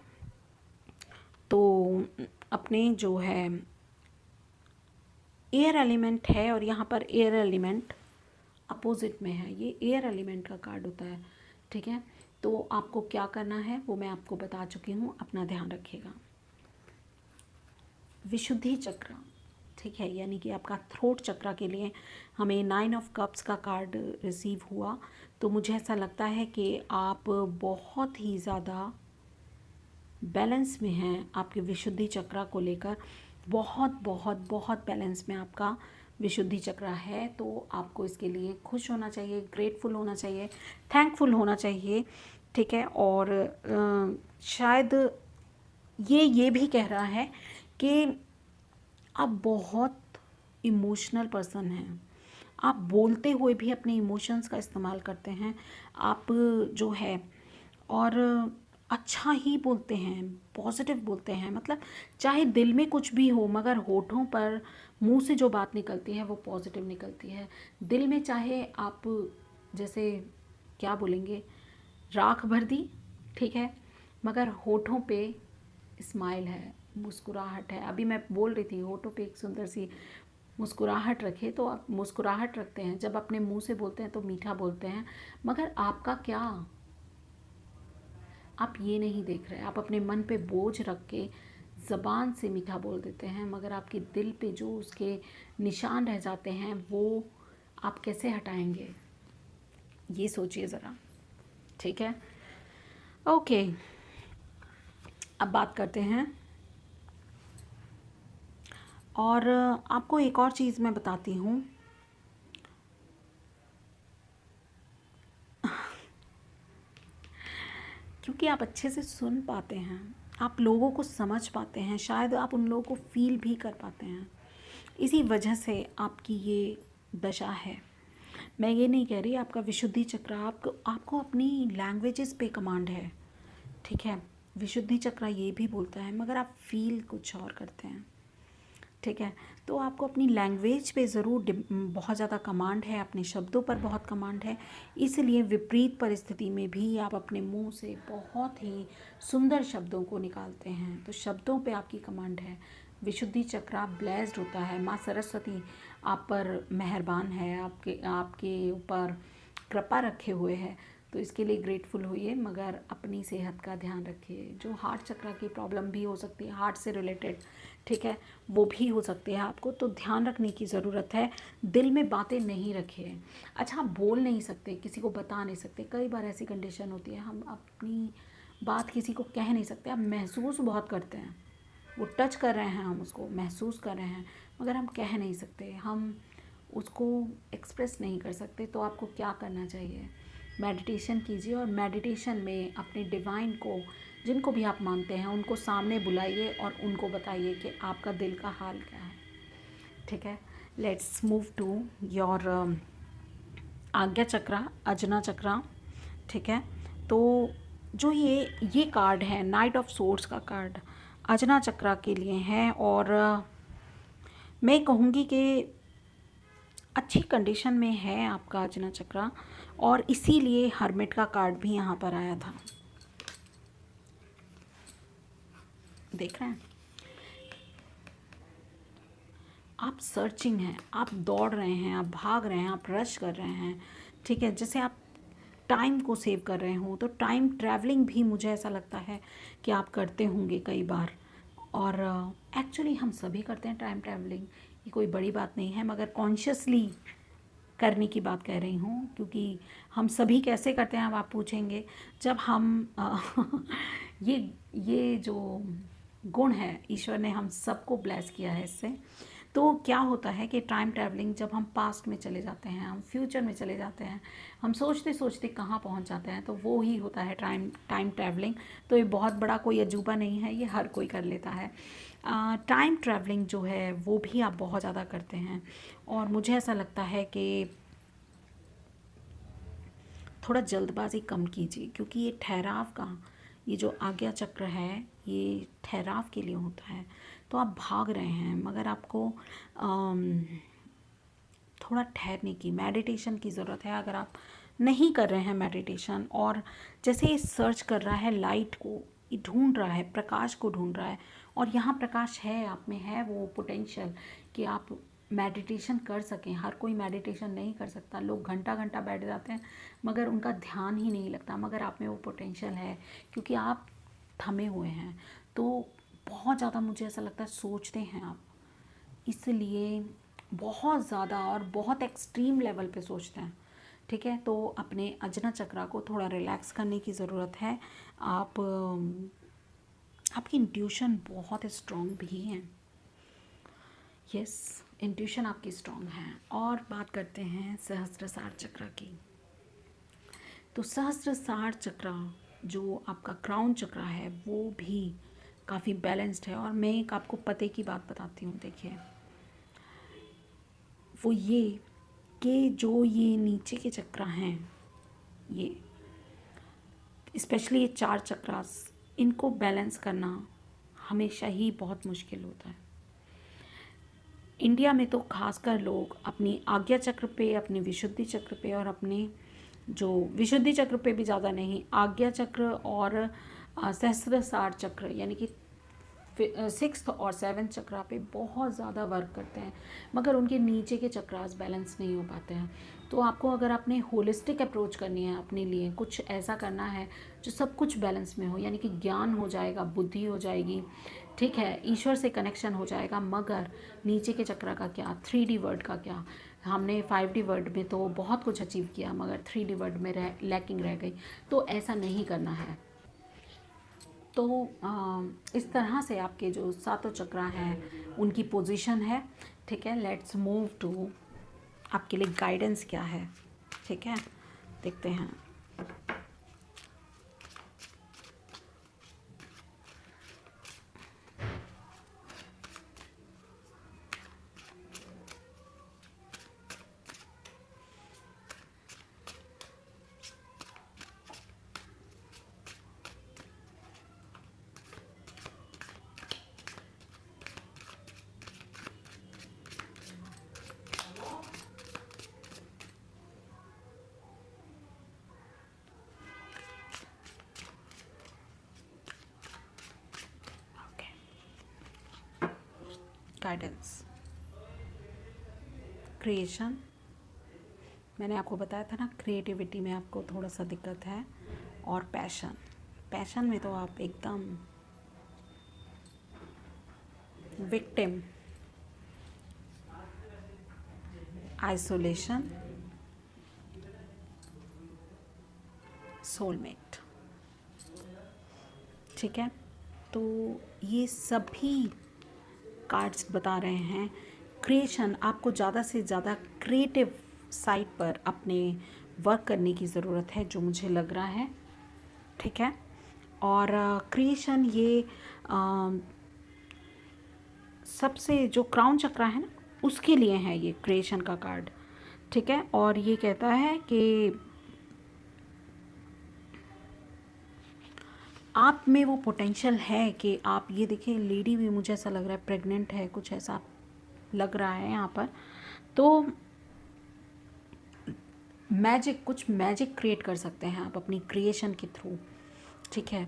तो अपने जो है एयर एलिमेंट है, और यहाँ पर एयर एलिमेंट अपोजिट में है, ये एयर एलिमेंट का कार्ड होता है, ठीक है। तो आपको क्या करना है वो मैं आपको बता चुकी हूँ, अपना ध्यान रखिएगा। विशुद्धि चक्र, ठीक है, यानी कि आपका थ्रोट चक्र के लिए हमें 9 ऑफ कप्स का कार्ड रिसीव हुआ। तो मुझे ऐसा लगता है कि आप बहुत ही ज़्यादा बैलेंस में हैं आपके विशुद्धि चक्र को लेकर, बहुत बहुत बहुत बैलेंस में आपका विशुद्धि चक्र है। तो आपको इसके लिए खुश होना चाहिए, ग्रेटफुल होना चाहिए, थैंकफुल होना चाहिए, ठीक है। और शायद ये भी कह रहा है कि आप बहुत इमोशनल पर्सन हैं, आप बोलते हुए भी अपने इमोशंस का इस्तेमाल करते हैं, आप जो है, और अच्छा ही बोलते हैं, पॉजिटिव बोलते हैं। मतलब चाहे दिल में कुछ भी हो मगर होठों पर, मुंह से जो बात निकलती है वो पॉजिटिव निकलती है। दिल में चाहे आप जैसे क्या बोलेंगे, राख भर दी, ठीक है, मगर होठों पे स्माइल है, मुस्कुराहट है। अभी मैं बोल रही थी होठों पे एक सुंदर सी मुस्कुराहट रखे, तो आप मुस्कुराहट रखते हैं, जब अपने मुंह से बोलते हैं तो मीठा बोलते हैं, मगर आपका क्या, आप ये नहीं देख रहे। आप अपने मन पे बोझ रख के ज़बान से मीठा बोल देते हैं, मगर आपके दिल पे जो उसके निशान रह जाते हैं वो आप कैसे हटाएंगे, ये सोचिए ज़रा, ठीक है। ओके, अब बात करते हैं, और आपको एक और चीज़ मैं बताती हूँ। क्योंकि आप अच्छे से सुन पाते हैं, आप लोगों को समझ पाते हैं, शायद आप उन लोगों को फील भी कर पाते हैं, इसी वजह से आपकी ये दशा है। मैं ये नहीं कह रही आपका विशुद्धि चक्र, आपको अपनी लैंग्वेजेस पे कमांड है, ठीक है। विशुद्धि चक्र ये भी बोलता है, मगर आप फील कुछ और करते हैं। ठीक है, तो आपको अपनी लैंग्वेज पे ज़रूर बहुत ज़्यादा कमांड है, अपने शब्दों पर बहुत कमांड है, इसलिए विपरीत परिस्थिति में भी आप अपने मुंह से बहुत ही सुंदर शब्दों को निकालते हैं। तो शब्दों पे आपकी कमांड है। विशुद्धि चक्र आप ब्लेस्ड होता है, माँ सरस्वती आप पर मेहरबान है, आपके आपके ऊपर कृपा रखे हुए हैं। तो इसके लिए ग्रेटफुल होइए, मगर अपनी सेहत का ध्यान रखिए। जो हार्ट चक्र की प्रॉब्लम भी हो सकती है, हार्ट से रिलेटेड, ठीक है, वो भी हो सकती है आपको, तो ध्यान रखने की ज़रूरत है। दिल में बातें नहीं रखिए। अच्छा, आप बोल नहीं सकते, किसी को बता नहीं सकते, कई बार ऐसी कंडीशन होती है हम अपनी बात किसी को कह नहीं सकते। आप महसूस बहुत करते हैं, वो टच कर रहे हैं, हम उसको महसूस कर रहे हैं, मगर हम कह नहीं सकते, हम उसको एक्सप्रेस नहीं कर सकते। तो आपको क्या करना चाहिए? मेडिटेशन कीजिए, और मेडिटेशन में अपने डिवाइन को, जिनको भी आप मानते हैं, उनको सामने बुलाइए और उनको बताइए कि आपका दिल का हाल क्या है। ठीक है, लेट्स मूव टू योर आज्ञा चक्र, अजना चक्र। ठीक है, तो जो ये कार्ड है, नाइट ऑफ सोर्ड्स का कार्ड अजना चक्र के लिए है, और मैं कहूँगी कि अच्छी कंडीशन में है आपका अजना चक्र, और इसीलिए हर्मिट का कार्ड भी यहाँ पर आया था। देख रहे हैं, आप सर्चिंग हैं, आप दौड़ रहे हैं, आप भाग रहे हैं, आप रश कर रहे हैं। ठीक है, जैसे आप टाइम को सेव कर रहे हो, तो टाइम ट्रैवलिंग भी मुझे ऐसा लगता है कि आप करते होंगे कई बार। और एक्चुअली हम सभी करते हैं टाइम ट्रैवलिंग, ये कोई बड़ी बात नहीं है, मगर कॉन्शियसली करने की बात कह रही हूँ, क्योंकि हम सभी कैसे करते हैं अब आप पूछेंगे। जब हम ये जो गुण है, ईश्वर ने हम सबको ब्लेस किया है इससे। तो क्या होता है कि टाइम ट्रैवलिंग, जब हम पास्ट में चले जाते हैं, हम फ्यूचर में चले जाते हैं, हम सोचते सोचते कहाँ पहुँच जाते हैं, तो वो ही होता है टाइम ट्रैवलिंग। तो ये बहुत बड़ा कोई अजूबा नहीं है, ये हर कोई कर लेता है। टाइम ट्रैवलिंग जो है वो भी आप बहुत ज़्यादा करते हैं, और मुझे ऐसा लगता है कि थोड़ा जल्दबाजी कम कीजिए, क्योंकि ये ठहराव का, ये जो आज्ञा चक्र है, ये ठहराव के लिए होता है। तो आप भाग रहे हैं, मगर आपको थोड़ा ठहरने की, मेडिटेशन की ज़रूरत है। अगर आप नहीं कर रहे हैं मेडिटेशन, और जैसे ये सर्च कर रहा है लाइट को, ये ढूंढ रहा है, प्रकाश को ढूंढ रहा है, और यहाँ प्रकाश है, आप में है वो पोटेंशियल कि आप मेडिटेशन कर सकें। हर कोई मेडिटेशन नहीं कर सकता, लोग घंटा घंटा बैठ जाते हैं मगर उनका ध्यान ही नहीं लगता, मगर आप में वो पोटेंशियल है, क्योंकि आप थमे हुए हैं। तो बहुत ज़्यादा मुझे ऐसा लगता है सोचते हैं आप, इसलिए बहुत ज़्यादा और बहुत एक्सट्रीम लेवल पे सोचते हैं। ठीक है, तो अपने अजना चक्र को थोड़ा रिलैक्स करने की ज़रूरत है। आप आपकी इंट्यूशन बहुत स्ट्रॉन्ग भी है। यस, इंट्यूशन आपकी स्ट्रॉन्ग है। और बात करते हैं सहस्त्रसार चक्र की। तो सहस्त्रसार चक्र जो आपका क्राउन चक्र है, वो भी काफ़ी बैलेंस्ड है। और मैं एक आपको पते की बात बताती हूँ, देखिए, वो ये कि जो ये नीचे के चक्र हैं, ये स्पेशली ये 4 चक्रास, इनको बैलेंस करना हमेशा ही बहुत मुश्किल होता है। इंडिया में तो खासकर लोग अपनी आज्ञा चक्र पे, अपनी विशुद्धि चक्र पे, और अपने जो विशुद्धि चक्र पे भी ज़्यादा नहीं, आज्ञा चक्र और सहस्त्रसार चक्र यानी कि 6th और 7th चक्रा पे बहुत ज़्यादा वर्क करते हैं, मगर उनके नीचे के चक्रास बैलेंस नहीं हो पाते हैं। तो आपको अगर अपने होलिस्टिक अप्रोच करनी है, अपने लिए कुछ ऐसा करना है जो सब कुछ बैलेंस में हो, यानी कि ज्ञान हो जाएगा, बुद्धि हो जाएगी, ठीक है, ईश्वर से कनेक्शन हो जाएगा, मगर नीचे के चक्रा का क्या, 3D वर्ड का क्या। हमने 5D वर्ड में तो बहुत कुछ अचीव किया, मगर 3D वर्ड में लैकिंग रह गई। तो ऐसा नहीं करना है। तो इस तरह से आपके जो सातों चक्र हैं उनकी पोजीशन है। ठीक है, लेट्स मूव टू आपके लिए गाइडेंस क्या है। ठीक है, देखते हैं। गाइडेंस, क्रिएशन, मैंने आपको बताया था ना क्रिएटिविटी में आपको थोड़ा सा दिक्कत है, और पैशन, पैशन में तो आप एकदम विक्टिम, आइसोलेशन, सोलमेट। ठीक है, तो ये सभी कार्ड्स बता रहे हैं क्रिएशन, आपको ज़्यादा से ज़्यादा क्रिएटिव साइड पर अपने वर्क करने की ज़रूरत है, जो मुझे लग रहा है। ठीक है, और क्रिएशन ये सबसे जो क्राउन चक्र है ना, उसके लिए है ये क्रिएशन का कार्ड। ठीक है, और ये कहता है कि आप में वो पोटेंशियल है कि आप, ये देखिए लेडी भी मुझे ऐसा लग रहा है प्रेग्नेंट है, कुछ ऐसा लग रहा है यहाँ पर। तो मैजिक, कुछ मैजिक क्रिएट कर सकते हैं आप अपनी क्रिएशन के थ्रू। ठीक है,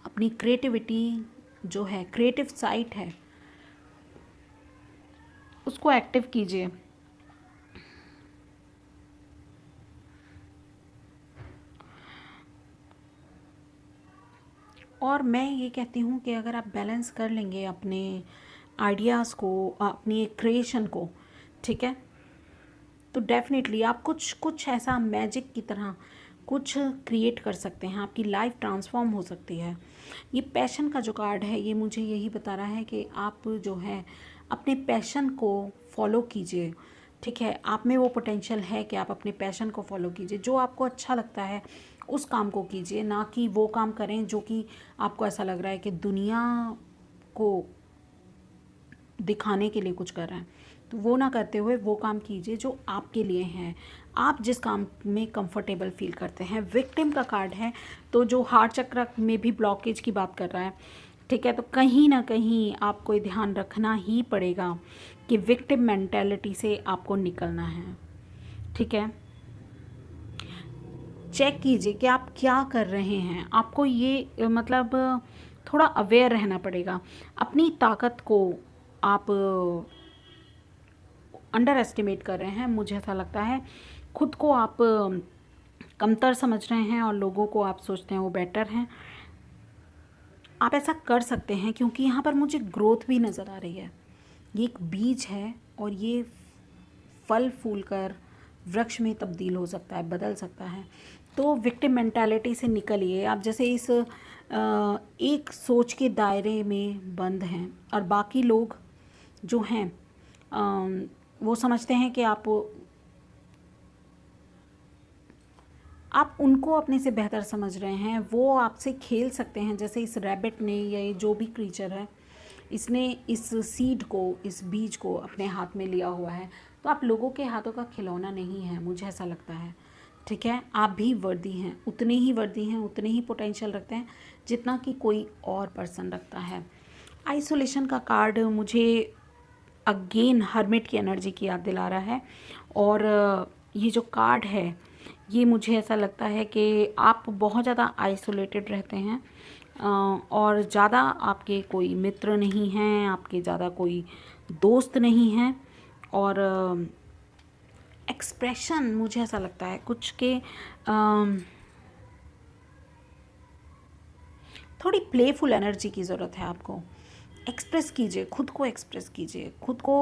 अपनी क्रिएटिविटी जो है, क्रिएटिव साइट है, उसको एक्टिव कीजिए। और मैं ये कहती हूँ कि अगर आप बैलेंस कर लेंगे अपने आइडियाज़ को, अपनी एक क्रिएशन को, ठीक है, तो डेफिनेटली आप कुछ ऐसा मैजिक की तरह कुछ क्रिएट कर सकते हैं, आपकी लाइफ ट्रांसफॉर्म हो सकती है। ये पैशन का जो कार्ड है, ये मुझे यही बता रहा है कि आप जो है अपने पैशन को फॉलो कीजिए। ठीक है, आप में वो पोटेंशियल है कि आप अपने पैशन को फॉलो कीजिए, जो आपको अच्छा लगता है उस काम को कीजिए, ना कि वो काम करें जो कि आपको ऐसा लग रहा है कि दुनिया को दिखाने के लिए कुछ कर रहे हैं। तो वो ना करते हुए वो काम कीजिए जो आपके लिए हैं, आप जिस काम में कंफर्टेबल फील करते हैं। विक्टिम का कार्ड है, तो जो हार्ट चक्र में भी ब्लॉकेज की बात कर रहा है। ठीक है, तो कहीं ना कहीं आपको ये ध्यान रखना ही पड़ेगा कि विक्टिम मेंटालिटी से आपको निकलना है। ठीक है, चेक कीजिए कि आप क्या कर रहे हैं, आपको ये मतलब थोड़ा अवेयर रहना पड़ेगा। अपनी ताकत को आप अंडर एस्टिमेट कर रहे हैं, मुझे ऐसा लगता है। खुद को आप कमतर समझ रहे हैं और लोगों को आप सोचते हैं वो बेटर हैं। आप ऐसा कर सकते हैं क्योंकि यहाँ पर मुझे ग्रोथ भी नज़र आ रही है। ये एक बीज है और ये फल फूल कर वृक्ष में तब्दील हो सकता है, बदल सकता है। तो विक्टिम मेंटालिटी से निकलिए। आप जैसे इस एक सोच के दायरे में बंद हैं और बाकी लोग जो हैं वो समझते हैं कि आप उनको अपने से बेहतर समझ रहे हैं, वो आपसे खेल सकते हैं। जैसे इस रैबिट ने या ये जो भी क्रीचर है, इसने इस सीड को, इस बीज को अपने हाथ में लिया हुआ है। तो आप लोगों के हाथों का खिलौना नहीं है, मुझे ऐसा लगता है। ठीक है, आप भी वर्दी हैं, उतने ही वर्दी हैं, उतने ही पोटेंशियल रखते हैं जितना कि कोई और पर्सन रखता है। आइसोलेशन का कार्ड मुझे अगेन हर्मिट की एनर्जी की याद दिला रहा है। और ये जो कार्ड है, ये मुझे ऐसा लगता है कि आप बहुत ज़्यादा आइसोलेटेड रहते हैं और ज़्यादा आपके कोई मित्र नहीं हैं, आपके ज़्यादा कोई दोस्त नहीं हैं। और एक्सप्रेशन मुझे ऐसा लगता है कुछ के थोड़ी प्लेफुल एनर्जी की ज़रूरत है आपको। एक्सप्रेस कीजिए, खुद को एक्सप्रेस कीजिए, खुद को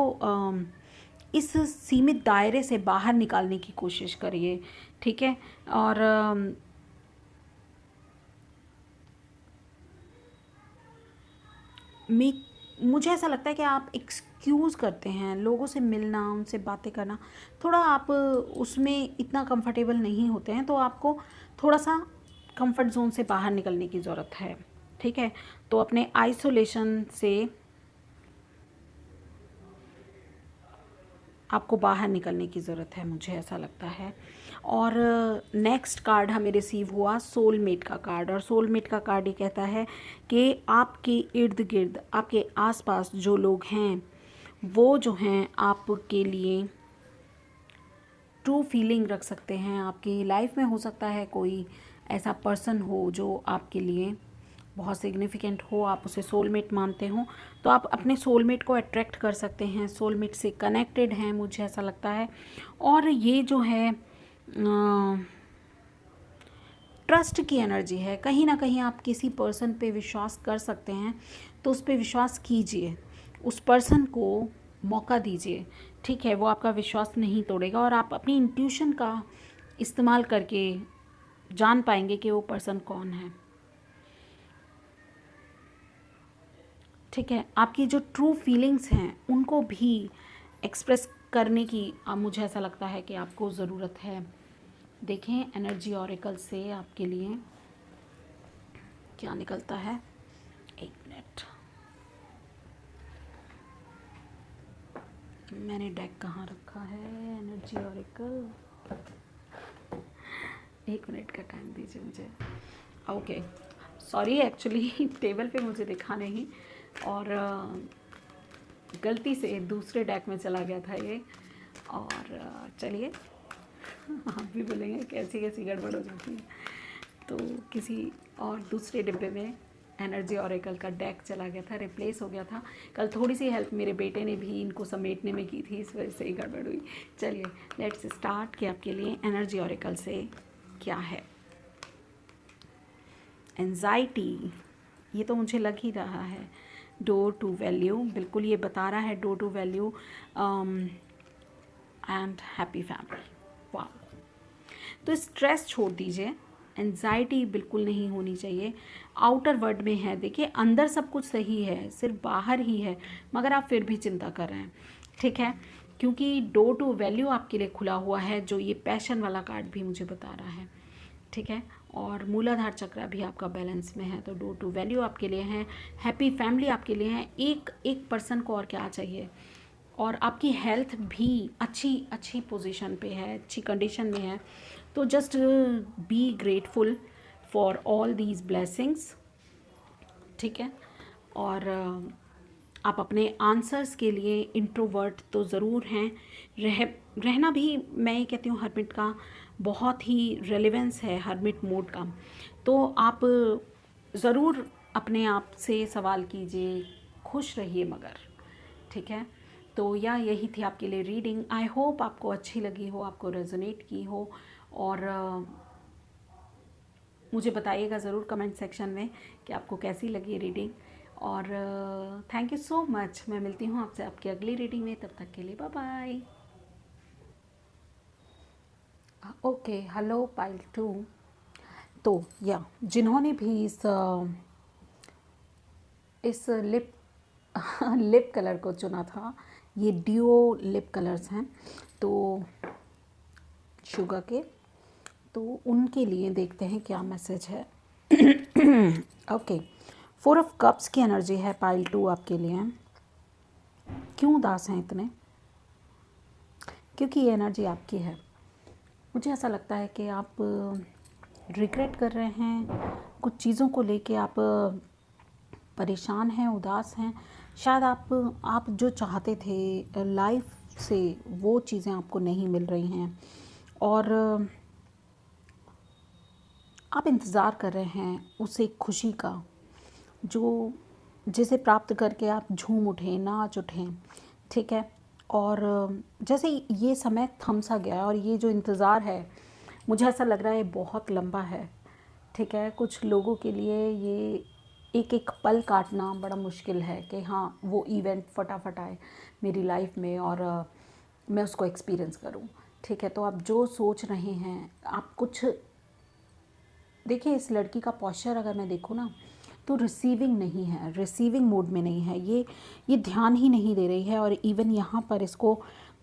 इस सीमित दायरे से बाहर निकालने की कोशिश करिए। ठीक है, और मुझे ऐसा लगता है कि आप एक्सक्यूज़ करते हैं लोगों से मिलना, उनसे बातें करना, थोड़ा आप उसमें इतना कंफर्टेबल नहीं होते हैं, तो आपको थोड़ा सा कंफर्ट जोन से बाहर निकलने की ज़रूरत है। ठीक है, तो अपने आइसोलेशन से आपको बाहर निकलने की ज़रूरत है, मुझे ऐसा लगता है। और नेक्स्ट कार्ड हमें रिसीव हुआ सोलमेट का कार्ड, और सोलमेट का कार्ड ये कहता है कि आपके इर्द गिर्द, आपके आसपास जो लोग हैं, वो जो हैं आपके लिए ट्रू फीलिंग रख सकते हैं। आपकी लाइफ में हो सकता है कोई ऐसा पर्सन हो जो आपके लिए बहुत सिग्निफिकेंट हो, आप उसे सोलमेट मानते हो, तो आप अपने सोलमेट को अट्रैक्ट कर सकते हैं, सोलमेट से कनेक्टेड हैं, मुझे ऐसा लगता है। और ये जो है ट्रस्ट की एनर्जी है, कहीं ना कहीं आप किसी पर्सन पे विश्वास कर सकते हैं, तो उस पर विश्वास कीजिए, उस पर्सन को मौका दीजिए, ठीक है। वो आपका विश्वास नहीं तोड़ेगा और आप अपनी इंट्यूशन का इस्तेमाल करके जान पाएंगे कि वो पर्सन कौन है, ठीक है। आपकी जो ट्रू फीलिंग्स हैं उनको भी एक्सप्रेस करने की मुझे ऐसा लगता है कि आपको ज़रूरत है। देखें एनर्जी ऑरेकल से आपके लिए क्या निकलता है। एक मिनट, मैंने डेक कहाँ रखा है, एनर्जी ऑरेकल, एक मिनट का टाइम दीजिए मुझे। ओके, सॉरी, एक्चुअली टेबल पे मुझे दिखा नहीं और गलती से दूसरे डेक में चला गया था ये। और चलिए, आप भी बोलेंगे कैसी कैसी गड़बड़ हो जाती है, तो किसी और दूसरे डिब्बे में एनर्जी ऑरेकल का डेक चला गया था, रिप्लेस हो गया था। कल थोड़ी सी हेल्प मेरे बेटे ने भी इनको समेटने में की थी, इस वजह से ही गड़बड़ हुई। चलिए लेट्स स्टार्ट कि आपके लिए एनर्जी ऑरेकल से क्या है। एंजाइटी, ये तो मुझे लग ही रहा है। डोर टू वैल्यू, बिल्कुल ये बता रहा है door to value and happy family. वाह, तो स्ट्रेस छोड़ दीजिए, एंजाइटी बिल्कुल नहीं होनी चाहिए। आउटर वर्ड में है, देखिए अंदर सब कुछ सही है, सिर्फ बाहर ही है, मगर आप फिर भी चिंता कर रहे हैं, ठीक है। क्योंकि डोर टू वैल्यू आपके लिए खुला हुआ है, जो ये पैशन वाला कार्ड भी मुझे बता रहा है, ठीक है। और मूलाधार चक्र भी आपका बैलेंस में है, तो डोर टू वैल्यू आपके लिए है, हैप्पी फैमिली आपके लिए है। एक पर्सन को और क्या चाहिए। और आपकी हेल्थ भी अच्छी पोजीशन पे है, अच्छी कंडीशन में है, तो just be grateful for all these blessings, ठीक है। और आप अपने आंसर्स के लिए इंट्रोवर्ट तो ज़रूर हैं, रहना भी, मैं ये कहती हूँ हर्मिट का बहुत ही रेलेवेंस है, हर्मिट मोड का। तो आप ज़रूर अपने आप से सवाल कीजिए, खुश रहिए मगर, ठीक है। तो यही थी आपके लिए रीडिंग। आई होप आपको अच्छी लगी हो, आपको रेजोनेट की हो, और मुझे बताइएगा ज़रूर कमेंट सेक्शन में कि आपको कैसी लगी रीडिंग। और थैंक यू सो मच। मैं मिलती हूँ आपसे आपकी अगली रीडिंग में, तब तक के लिए bye bye. Okay, hello pile 2। तो जिन्होंने भी इस लिप कलर को चुना था, ये ड्यूओ लिप कलर्स हैं, तो शुगर के, तो उनके लिए देखते हैं क्या मैसेज है। ओके, 4 ऑफ कप्स की एनर्जी है पाइल 2 आपके लिए। क्यों उदास हैं इतने? क्योंकि ये एनर्जी आपकी है। मुझे ऐसा लगता है कि आप रिग्रेट कर रहे हैं, कुछ चीज़ों को लेके आप परेशान हैं, उदास हैं। शायद आप जो चाहते थे लाइफ से, वो चीज़ें आपको नहीं मिल रही हैं, और आप इंतज़ार कर रहे हैं उस एक खुशी का, जिसे प्राप्त करके आप झूम उठें, नाच उठें, ठीक है। और जैसे ये समय थम सा गया, और ये जो इंतज़ार है, मुझे ऐसा लग रहा है बहुत लंबा है, ठीक है। कुछ लोगों के लिए ये एक एक पल काटना बड़ा मुश्किल है कि हाँ, वो इवेंट फटाफट आए मेरी लाइफ में और मैं उसको एक्सपीरियंस करूँ, ठीक है। तो आप जो सोच रहे हैं, आप कुछ देखिए, इस लड़की का पॉस्चर अगर मैं देखूँ ना, तो रिसीविंग नहीं है, रिसीविंग मोड में नहीं है, ये ध्यान ही नहीं दे रही है। और इवन यहाँ पर इसको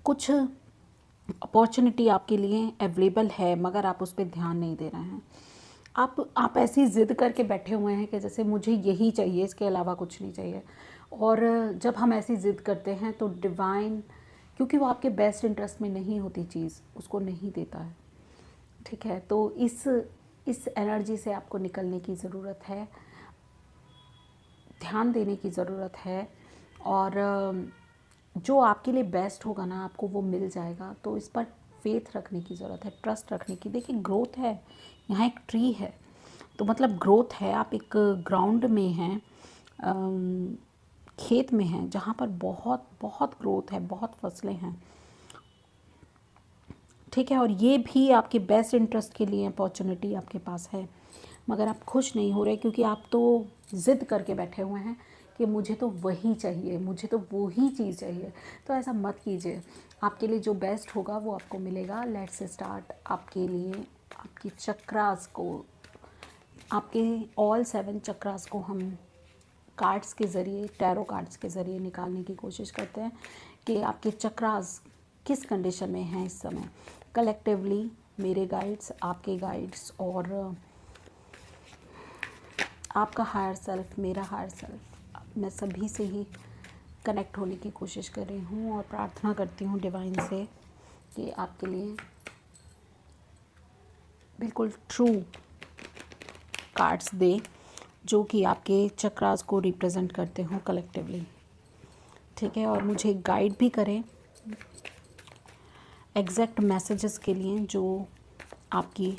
कुछ अपॉर्चुनिटी आपके लिए अवेलेबल है, मगर आप उस पर ध्यान नहीं दे रहे हैं। आप ऐसी ज़िद करके बैठे हुए हैं कि जैसे मुझे यही चाहिए, इसके अलावा कुछ नहीं चाहिए। और जब हम ऐसी ज़िद करते हैं तो डिवाइन, क्योंकि वो आपके बेस्ट इंटरेस्ट में नहीं होती चीज़, उसको नहीं देता है, ठीक है। तो इस एनर्जी से आपको निकलने की ज़रूरत है, ध्यान देने की ज़रूरत है, और जो आपके लिए बेस्ट होगा ना, आपको वो मिल जाएगा। तो इस पर फेथ रखने की ज़रूरत है, ट्रस्ट रखने की। देखिए, ग्रोथ है, यहाँ एक ट्री है, तो मतलब ग्रोथ है, आप एक ग्राउंड में हैं, खेत में हैं जहाँ पर बहुत बहुत ग्रोथ है, बहुत फसलें हैं, ठीक है। और ये भी आपके बेस्ट इंटरेस्ट के लिए अपॉर्चुनिटी आपके पास है, मगर आप खुश नहीं हो रहे क्योंकि आप तो ज़िद करके बैठे हुए हैं कि मुझे तो वही चाहिए, मुझे तो वो ही चीज़ चाहिए। तो ऐसा मत कीजिए, आपके लिए जो बेस्ट होगा वो आपको मिलेगा। लेट्स स्टार्ट आपके लिए आपकी चक्रास को, आपके ऑल 7 चक्रास को हम कार्ड्स के ज़रिए, टैरो कार्ड्स के ज़रिए निकालने की कोशिश करते हैं कि आपके चक्रास किस कंडीशन में हैं इस समय। कलेक्टिवली मेरे गाइड्स, आपके गाइड्स और आपका हायर सेल्फ, मेरा हायर सेल्फ, मैं सभी से ही कनेक्ट होने की कोशिश कर रही हूँ और प्रार्थना करती हूँ डिवाइन से कि आपके लिए बिल्कुल ट्रू कार्ड्स दे जो कि आपके चक्रास को रिप्रेजेंट करते हों कलेक्टिवली, ठीक है। और मुझे गाइड भी करें एग्जैक्ट मैसेजेस के लिए जो आपकी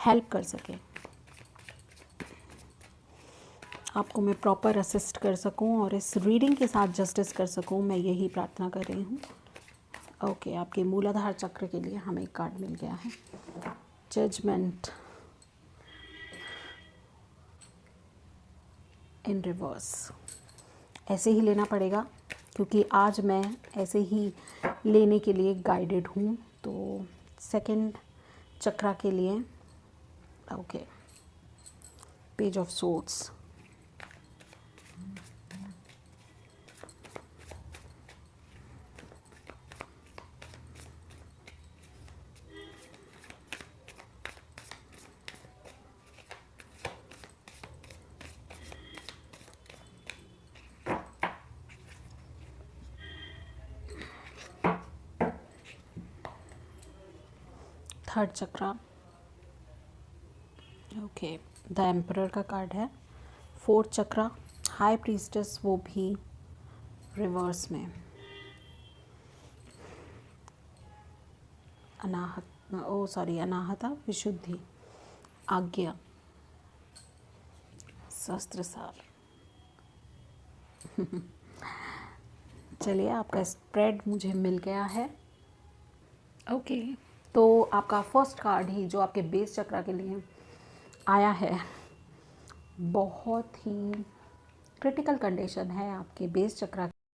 हेल्प कर सके, आपको मैं प्रॉपर असिस्ट कर सकूं और इस रीडिंग के साथ जस्टिस कर सकूं, मैं यही प्रार्थना कर रही हूं। ओके, आपके मूलाधार चक्र के लिए हमें एक कार्ड मिल गया है, जजमेंट इन रिवर्स। ऐसे ही लेना पड़ेगा क्योंकि आज मैं ऐसे ही लेने के लिए गाइडेड हूँ। तो सेकंड चक्रा के लिए okay, page of swords, third chakra okay, the emperor का कार्ड है। फोर्थ चक्रा हाई प्रीस्टेस, वो भी रिवर्स में। अनाहता, विशुद्धि, आज्ञा, शस्त्रसार। चलिए, आपका स्प्रेड मुझे मिल गया है। ओके, तो आपका फर्स्ट कार्ड ही जो आपके बेस चक्रा के लिए आया है, बहुत ही क्रिटिकल कंडीशन है आपके बेस चक्रा